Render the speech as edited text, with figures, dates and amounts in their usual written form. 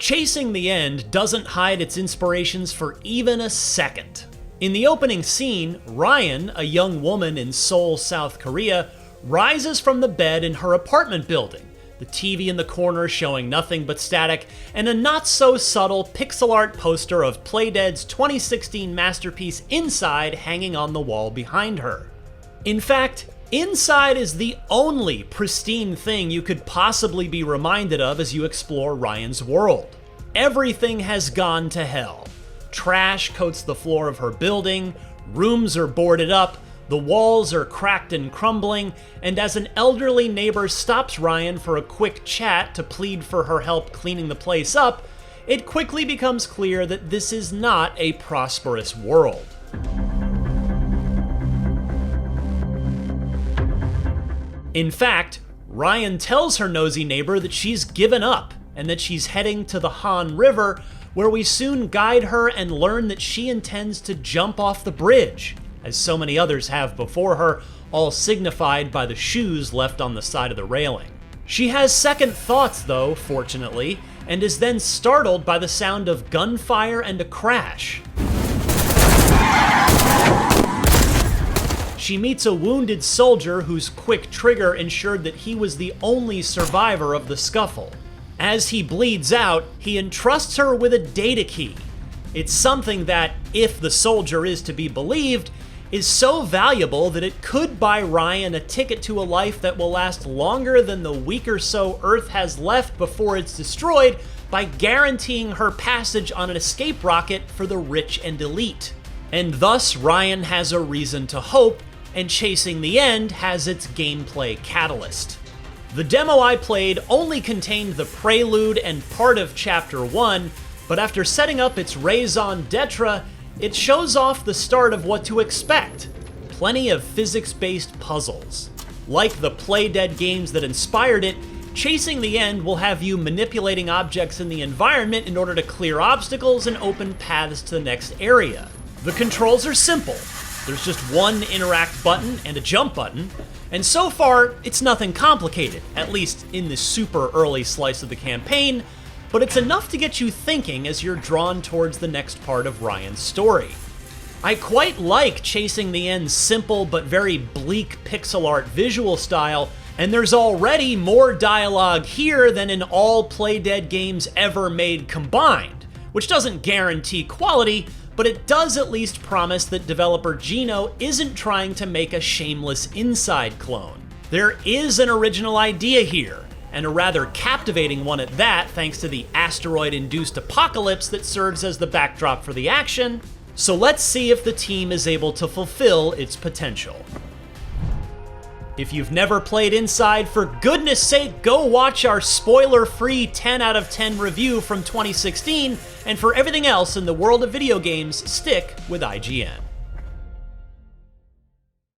Chasing the End doesn't hide its inspirations for even a second. In the opening scene, Rion, a young woman in Seoul, South Korea, rises from the bed in her apartment building, the TV in the corner showing nothing but static, and a not-so-subtle pixel art poster of Playdead's 2016 masterpiece Inside hanging on the wall behind her. In fact, Inside is the only pristine thing you could possibly be reminded of as you explore Rion's world. Everything has gone to hell. Trash coats the floor of her building, rooms are boarded up, the walls are cracked and crumbling, and as an elderly neighbor stops Rion for a quick chat to plead for her help cleaning the place up, it quickly becomes clear that this is not a prosperous world. In fact, Rion tells her nosy neighbor that she's given up and that she's heading to the Han River, where we soon guide her and learn that she intends to jump off the bridge, as so many others have before her, all signified by the shoes left on the side of the railing. She has second thoughts though, fortunately, and is then startled by the sound of gunfire and a crash. She meets a wounded soldier whose quick trigger ensured that he was the only survivor of the scuffle. As he bleeds out, he entrusts her with a data key. It's something that, if the soldier is to be believed, is so valuable that it could buy Rion a ticket to a life that will last longer than the week or so Earth has left before it's destroyed, by guaranteeing her passage on an escape rocket for the rich and elite. And thus, Rion has a reason to hope, and Chasing the End has its gameplay catalyst. The demo I played only contained the prelude and part of Chapter 1, but after setting up its raison d'etre, it shows off the start of what to expect. Plenty of physics-based puzzles. Like the Playdead games that inspired it, Chasing the End will have you manipulating objects in the environment in order to clear obstacles and open paths to the next area. The controls are simple. There's just one interact button and a jump button, and so far, it's nothing complicated, at least in the super early slice of the campaign, but it's enough to get you thinking as you're drawn towards the next part of Rion's story. I quite like Chasing the End's simple but very bleak pixel art visual style, and there's already more dialogue here than in all Playdead games ever made combined, which doesn't guarantee quality, but it does at least promise that developer Geno isn't trying to make a shameless Inside clone. There is an original idea here, and a rather captivating one at that thanks to the asteroid-induced apocalypse that serves as the backdrop for the action, so let's see if the team is able to fulfill its potential. If you've never played Inside, for goodness sake, go watch our spoiler-free 10 out of 10 review from 2016, and for everything else in the world of video games, stick with IGN.